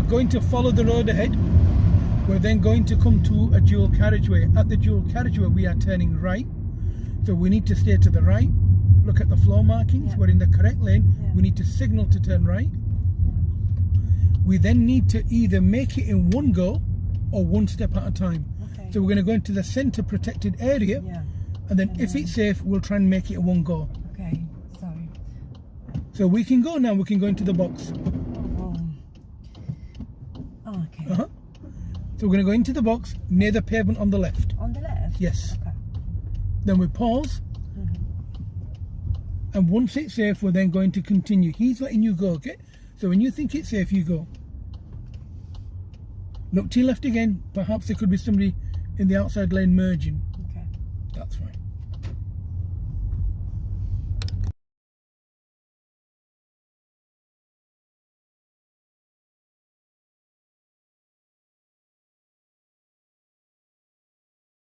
going to follow the road ahead. We're then going to come to a dual carriageway. At the dual carriageway, we are turning right. So we need to stay to the right. Look at the floor markings. We're in the correct lane. We need to signal to turn right. We then need to either make it in one go or one step at a time. Okay. So we're going to go into the centre protected area. And then if it's safe, we'll try and make it in one go. Okay, sorry. So we can go now. We can go into the box. Oh, okay. So we're going to go into the box near the pavement on the left. On the left? Yes. Okay. Then we pause. And once it's safe, we're then going to continue. He's letting you go, okay? So when you think it's safe, you go. Look to your left again. Perhaps there could be somebody in the outside lane merging. Okay. That's fine.